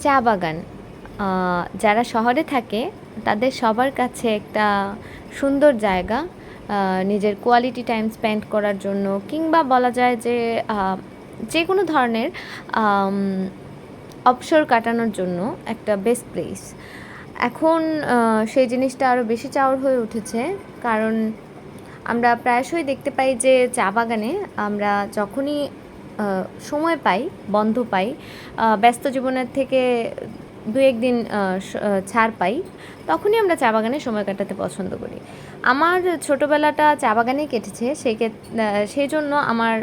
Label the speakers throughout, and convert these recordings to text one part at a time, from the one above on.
Speaker 1: চা বাগান যারা শহরে থাকে তাদের সবার কাছে একটা সুন্দর জায়গা, নিজের কোয়ালিটি টাইম স্পেন্ড করার জন্য, কিংবা বলা যায় যে যে কোনো ধরনের অবসর কাটানোর জন্য একটা বেস্ট প্লেস। এখন সেই জিনিসটা আরও বেশি চাওয়ার হয়ে উঠেছে, কারণ আমরা প্রায়শই দেখতে পাই যে চা বাগানে আমরা যখনই সময় পাই, বন্ধ পাই, ব্যস্ত জীবনের থেকে দু একদিন ছাড় পাই, তখনই আমরা চা বাগানে সময় কাটাতে পছন্দ করি। আমার ছোটোবেলাটা চা বাগানেই কেটেছে, সেই জন্য আমার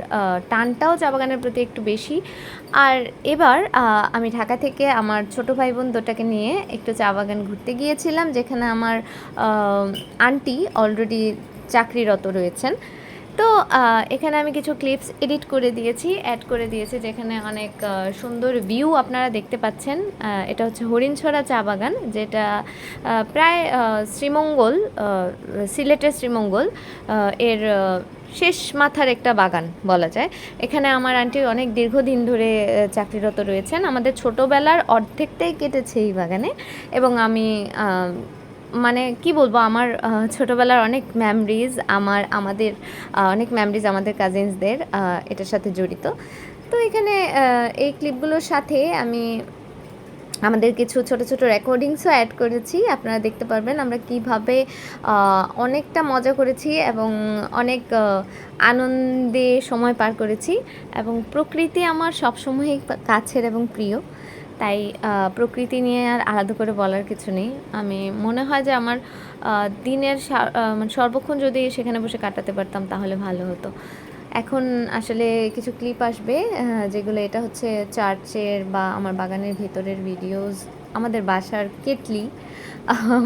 Speaker 1: টানটাও চা বাগানের প্রতি একটু বেশি। আর এবার আমি ঢাকা থেকে আমার ছোটো ভাই বোন দুটাকে নিয়ে একটু চা বাগান ঘুরতে গিয়েছিলাম, যেখানে আমার আন্টি অলরেডি চাকরিরত রয়েছেন। তো এখানে আমি কিছু ক্লিপস এডিট করে দিয়েছি, অ্যাড করে দিয়েছি, যেখানে অনেক সুন্দর ভিউ আপনারা দেখতে পাচ্ছেন। এটা হচ্ছে হরিণছড়া চা বাগান, যেটা প্রায় শ্রীমঙ্গল, সিলেটের শ্রীমঙ্গল এর শেষ মাথার একটা বাগান বলা যায়। এখানে আমার আন্টি অনেক দীর্ঘদিন ধরে চাকরিরত রয়েছেন। আমাদের ছোটোবেলার অর্ধেকটাই কেটেছে এই বাগানে, এবং আমি মানে কি বলবো, আমার ছোটোবেলার অনেক মেমরিজ, আমাদের অনেক মেমরিজ আমাদের কাজিনসদের এটার সাথে জড়িত। তো এখানে এই ক্লিপগুলোর সাথে আমি আমাদের কিছু ছোট ছোট রেকর্ডিংসও অ্যাড করেছি। আপনারা দেখতে পারবেন আমরা কিভাবে অনেকটা মজা করেছি এবং অনেক আনন্দে সময় পার করেছি। এবং প্রকৃতি আমার সবসময়ই কাছের এবং প্রিয়, তাই প্রকৃতি নিয়ে আর আলাদা করে বলার কিছু নেই। আমি মনে হয় যে আমার দিনের মানে সর্বক্ষণ যদি সেখানে বসে কাটাতে পারতাম তাহলে ভালো হতো। এখন আসলে কিছু ক্লিপ আসবে, যেগুলো এটা হচ্ছে চার্চের বা আমার বাগানের ভেতরের ভিডিওস, আমাদের বাসার কেটলি,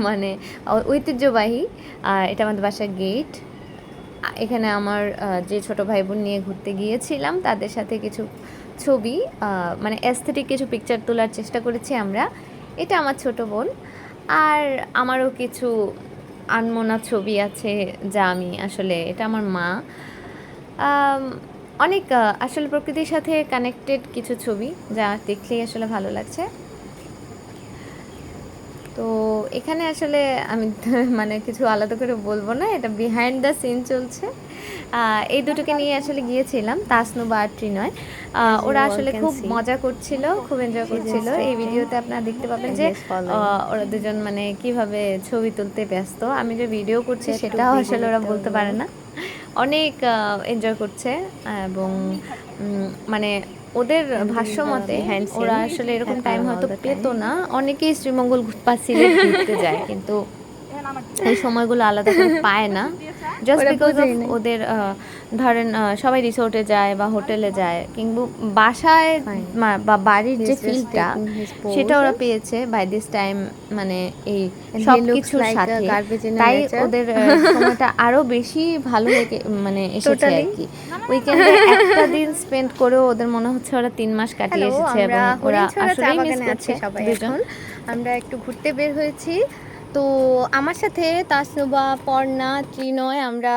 Speaker 1: মানে ঐতিহ্যবাহী। এটা আমাদের বাসার গেট। এখানে আমার যে ছোটো ভাই বোন নিয়ে ঘুরতে গিয়েছিলাম তাদের সাথে কিছু ছবি, মানে অ্যাস্থেটিক কিছু পিকচার তোলার চেষ্টা করেছি আমরা। এটা আমার ছোটো বোন। আর আমারও কিছু আনমনা ছবি আছে, যা আমি আসলে, এটা আমার মা। অনেক আসলে প্রকৃতির সাথে কানেক্টেড কিছু ছবি, যা দেখলেই আসলে ভালো লাগছে। তো এখানে আসলে আমি মানে কিছু আলাদা করে বলবো না, এটা বিহাইন্ড দ্য সিন চলছে। এই দুটোকে নিয়ে আসলে গিয়েছিলাম, তাসনুবা আর ত্রিনয়। ওরা আসলে খুব মজা করছিল, খুব এনজয় করছিল। এই ভিডিওতে আপনারা দেখতে পাবেন যে ওরা দুজন মানে কিভাবে ছবি তুলতে ব্যস্ত। আমি যে ভিডিও করছি সেটাও আসলে ওরা বলতে পারে না, অনেক এনজয় করছে। এবং মানে ওদের ভাষ্য মতে ওরা আসলে এরকম টাইম হয়তো পেতো না। অনেকেই শ্রীমঙ্গল বা সিলেট ঘুরতে যায়, কিন্তু এই সময়গুলো আলাদা করে পায় না, জাস্ট বিকজ অফ ওদের ধরেন সবাই রিসোর্টে যায় বা হোটেলে যায়, কিন্তু বাসায় বা বাড়ির যে ফিলটা সেটা ওরা পেয়েছে বাই দিস টাইম, মানে এই সব কিছুর সাথে। তাই ওদের সময়টা আরও বেশি ভালো লেগে মানে এসেছে আর কি। উইকেন্ডে একটা দিন স্পেন্ড করেও ওদের মনে হচ্ছে ওরা 3 মাস কাটিয়ে এসেছে, এবং ওরা আসলেই মিস করছে দুজন। আমরা একটু ঘুরতে বের হয়েছি, তো আমার সাথে তাসনুবা, পর্ণা, ত্রিনয়, আমরা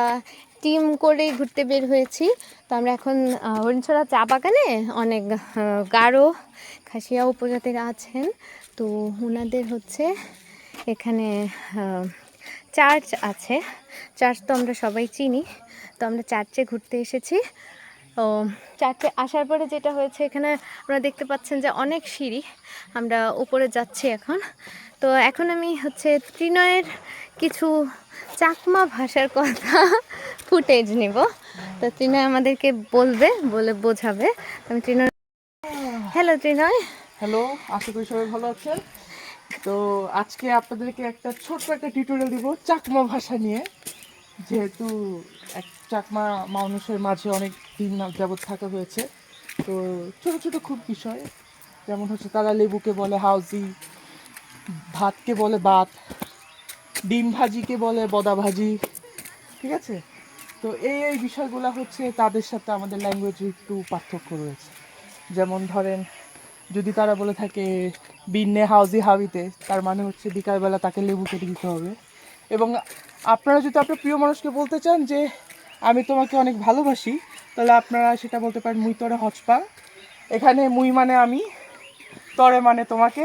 Speaker 1: টিম করে ঘুরতে বের হয়েছি। তো আমরা এখন হরিণছড়া চা বাগানে অনেক গারো খাসিয়া উপজাতিরা আছেন। তো ওনাদের হচ্ছে এখানে চার্চ আছে, চার্চ তো আমরা সবাই চিনি। তো আমরা চার্চে ঘুরতে এসেছি। ও চার্চে আসার পরে যেটা হয়েছে, এখানে আপনারা দেখতে পাচ্ছেন যে অনেক সিঁড়ি, আমরা উপরে যাচ্ছি এখন। তো এখন আমি হচ্ছে ত্রিনয়ের কিছু চাকমা ভাষার কথা ফুটেজ নিব। তো ত্রিনয় আমাদেরকে বলে বোঝাবে। আমি ত্রিনয়, হ্যালো ত্রিনয়।
Speaker 2: হ্যালো, আশা করি সবাই ভালো আছেন। তো আজকে আপনাদেরকে একটা ছোট্ট একটা টিউটোরিয়াল দিব চাকমা ভাষা নিয়ে, যেহেতু এক চাকমা মানুষের মাঝে অনেক দিন যাবৎ থাকা হয়েছে। তো ছোট ছোট খুব বিষয়, যেমন হচ্ছে তারা লেবুকে বলে হাউজি, ভাতকে বলে ভাত, ডিম ভাজিকে বলে বদা ভাজি, ঠিক আছে। তো এই বিষয়গুলো হচ্ছে তাদের সাথে আমাদের ল্যাঙ্গুয়েজে একটু পার্থক্য রয়েছে। যেমন ধরেন, যদি তারা বলে থাকে বিন্নে হাউজি হাবিতে, তার মানে হচ্ছে বিকালবেলা তাকে লেবু কেটে দিতে হবে। এবং আপনারা যদি আপনার প্রিয় মানুষকে বলতে চান যে আমি তোমাকে অনেক ভালোবাসি, তাহলে আপনারা সেটা বলতে পারেন মুই তোরে হচপা। এখানে মুই মানে আমি, তরে মানে তোমাকে,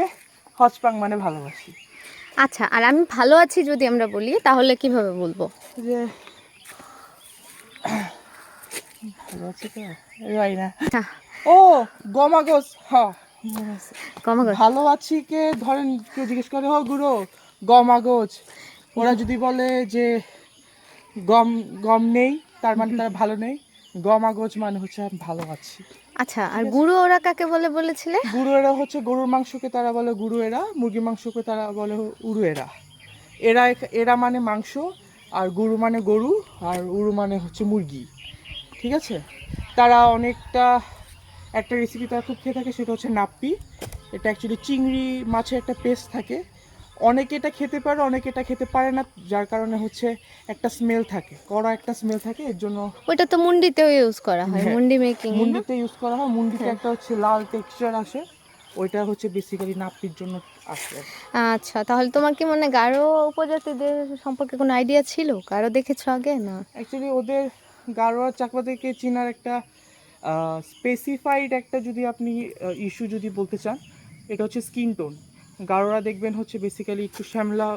Speaker 2: হচপাং মানে ভালোবাসি।
Speaker 1: আচ্ছা, আর আমি ভালো আছি যদি আমরা বলি তাহলে কিভাবে বলবো?
Speaker 2: যে ভালো আছি তো রাই না।
Speaker 1: আচ্ছা,
Speaker 2: ও গমাগোস, হ্যাঁ মনে আছে।
Speaker 1: কমাগত।
Speaker 2: ভালো আছি কে ধরেন কেউ জিজ্ঞেস করে হ গুরু গমাগোচ, ওরা যদি বলে যে গম গম নেই তার মানে তারা ভালো নেই, গমাগোচ মানে হচ্ছে আমি ভালো আছি।
Speaker 1: আচ্ছা, আর গুরু ওরা কাকে বলে বলেছিলে?
Speaker 2: গুরুয়েরা হচ্ছে গরুর মাংসকে তারা বলে গুরুয়েরা, মুরগির মাংসকে তারা বলে উরুয়েরা। এরা এরা মানে মাংস, আর গুরু মানে গরু, আর উরু মানে হচ্ছে মুরগি। ঠিক আছে, তারা অনেকটা একটা রেসিপি তারা খুব খেয়ে থাকে, সেটা হচ্ছে নাপ্পি। এটা অ্যাকচুয়ালি চিংড়ি মাছের একটা পেস্ট থাকে। অনেকে এটা খেতে পারে, অনেকে এটা খেতে পারে না, যার কারণে হচ্ছে একটা স্মেল থাকে, কড়া একটা স্মেল থাকে, এর জন্য
Speaker 1: ওইটা তো মুন্ডিতেও ইউজ করা হয়,
Speaker 2: হ্যাঁ,
Speaker 1: মুন্ডি মেকিং।
Speaker 2: মুন্ডিতে ইউজ করা হয়। মুন্ডিতে একটা হচ্ছে লাল টেক্সচার আসে, ওইটা হচ্ছে বেসিক্যালি নাপ্পির জন্য আসে।
Speaker 1: আচ্ছা, তাহলে তোমার কি মনে গারো উপজাতিদের সম্পর্কে কোনো আইডিয়া ছিল? গারো দেখেছো আগে না?
Speaker 2: অ্যাকচুয়ালি ওদের গারোয়া চাকমাদেরকে চেনার একটা স্পেসিফাইড একটা যদি আপনি ইস্যু যদি বলতে চান, এটা হচ্ছে স্কিন টোন। গারোরা দেখবেন হচ্ছে বেসিক্যালি একটু শ্যামলা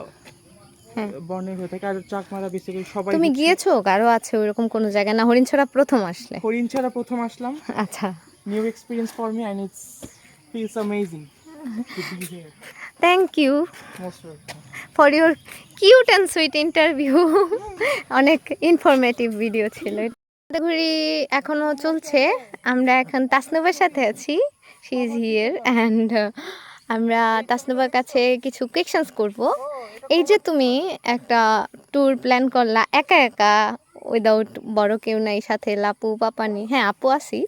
Speaker 1: হ্যাঁ।
Speaker 2: বর্ণের হয়ে থাকে, আর চাকমারা বেসিক্যালি সবাই
Speaker 1: তুমি
Speaker 2: হচ্ছে।
Speaker 1: গিয়েছো গারো আছে ওইরকম কোনো জায়গায়, না হরিণছড়া প্রথম আসলে?
Speaker 2: হরিণ ছাড়া প্রথম আসলাম,
Speaker 1: আচ্ছা,
Speaker 2: new experience for me and it's feels amazing to be here.
Speaker 1: Thank you
Speaker 2: most welcome.
Speaker 1: For your cute and sweet interview. অনেক ইনফরমেটিভ ভিডিও ছিল। ঘুরি এখনো চলছে। আমরা এখন তাসনুবার সাথে আছি, শি ইজ হিয়ার, অ্যান্ড আমরা তাসনুবার কাছে কিছু কোয়েশ্চেন্স করব। এই যে তুমি একটা ট্যুর প্ল্যান করলা একা একা, উইদাউট বড় কেউ নাই সাথে, লাপু পাপানি, হ্যাঁ আপু আসি,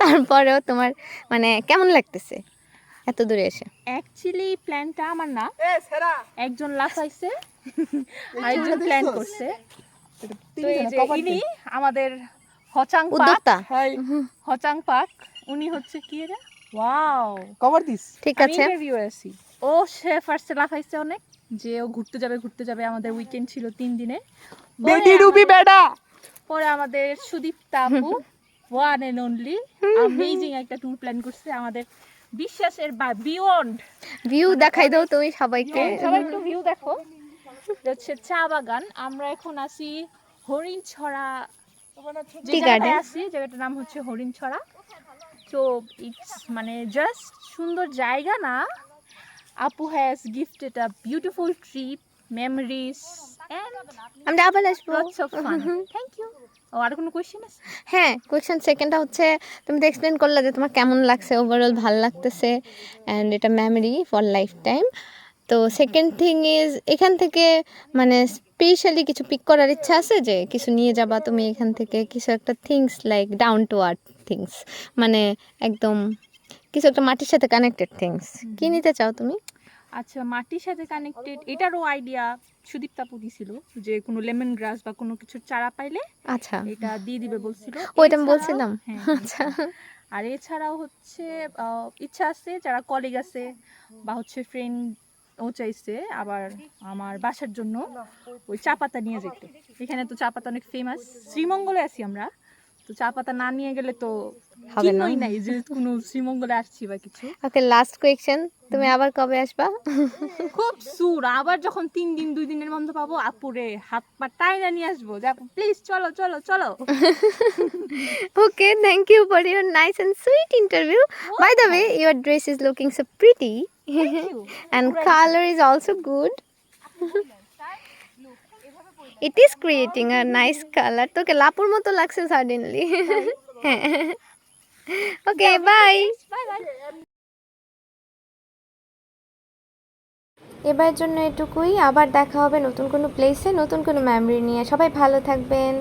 Speaker 1: তারপরেও তোমার মানে কেমন লাগতেছে এত দূরে এসে?
Speaker 3: অ্যাকচুয়ালি প্ল্যানটা আমার না, একজন লাফাইছে আরেকজন প্ল্যান করছে। তো এই যে ইনি আমাদের হচাং পাক,
Speaker 1: উদ্যোক্তা।
Speaker 2: হাই,
Speaker 3: হচাং পাক, উনি হচ্ছে কি এটা, ওয়াও
Speaker 2: কভার দিস।
Speaker 1: ঠিক
Speaker 3: আমি
Speaker 1: আছে,
Speaker 3: ইন্টারভিউ আছি। ও সে ফার্স্টে লাফাইছে অনেক, যে ও ঘুরতে যাবে, আমাদের উইকেন্ড ছিল 3 দিনে।
Speaker 2: বেডি রুবি বেডা।
Speaker 3: পরে আমাদের সুদীপ্তা আপু, ওয়ান এন্ড অনলি, অ্যামেজিং একটা ট্যুর প্ল্যান করছে আমাদের বিশ্বাসের বিয়ন্ড।
Speaker 1: ভিউ দেখাই দাও তুমি সবাইকে।
Speaker 3: সবাই একটু ভিউ দেখো, এটা হচ্ছে চা বাগান। আমরা এখন আছি হরিণছড়া, যে
Speaker 1: টি
Speaker 3: জায়গাটায়
Speaker 1: গার্ডেন।
Speaker 3: আছি জায়গাটার নাম হচ্ছে হরিণছড়া। তো ইটস মানে জাস্ট সুন্দর জায়গা না, আপু has gifted a beautiful trip, memories and
Speaker 1: আমরা আবার আসবো।
Speaker 3: Lots of fun. Thank you. ও আর কোনো কোশ্চেন আছে?
Speaker 1: হ্যাঁ, কোয়েশ্চেন সেকেন্ডটা হচ্ছে, তুমি তো এক্সপ্লেন করলে যে তোমার কেমন লাগছে, ওভারঅল ভালো লাগতেছে, অ্যান্ড এটা মেমরি ফর লাইফ টাইম। তো সেকেন্ড থিং ইজ, এখান থেকে মানে স্পেশালি কিছু পিক করার ইচ্ছা আছে, যে কিছু নিয়ে যাবা তুমি এখান থেকে, কিছু একটা things like down to earth things, মানে একদম কিছু একটা মাটির সাথে কানেক্টেড থিংস, কি নিতে চাও তুমি?
Speaker 3: আচ্ছা, মাটির সাথে কানেক্টেড এটারও আইডিয়া সুদীপ্তা আপু দিছিল, যে কোনো লেমন গ্রাস বা কোনো কিছুর চারা পাইলে
Speaker 1: আচ্ছা,
Speaker 3: এটা দিয়ে দিবে বলছিল।
Speaker 1: ওইটা আমি
Speaker 3: এছাড়াও-
Speaker 1: বলছিলাম।
Speaker 3: হ্যাঁ,
Speaker 1: আচ্ছা,
Speaker 3: আর এছাড়াও হচ্ছে ইচ্ছা আছে, যারা কলিগ আছে বা হচ্ছে ফ্রেন্ড ও চাইছে আবার আমার বাসার জন্য ওই চা পাতা নিয়ে যেতে। এখানে তো চা পাতা অনেক ফেমাস, শ্রীমঙ্গলে আছি আমরা, তো চা পাতা না নিয়ে গেলে তো
Speaker 1: হবে না।
Speaker 3: চিহ্নই নাই যে কোনো শ্রীমঙ্গলে আসছি বা কিছু।
Speaker 1: ওকে, লাস্ট কোয়েশ্চেন, তুমি আবার কবে আসবা?
Speaker 3: খুব সুর, আবার যখন 3 দিন 2 দিনের বন্ধ পাবো, আপুরে হাত পা টাইনা নিয়ে আসবো, যে আপু প্লিজ চলো চলো চলো।
Speaker 1: Okay, thank you for your nice and sweet interview. By the way, your dress is looking so pretty.
Speaker 3: you.
Speaker 1: And color is also good. It is creating a nice color. তোকে লাপুর মতো লাগছে suddenly. Okay, bye.
Speaker 3: Bye bye.
Speaker 1: এবার জন্য এটুকুই, আবার দেখা হবে নতুন কোনো প্লেসে, নতুন কোনো মেমরি নিয়ে। সবাই ভালো থাকবেন।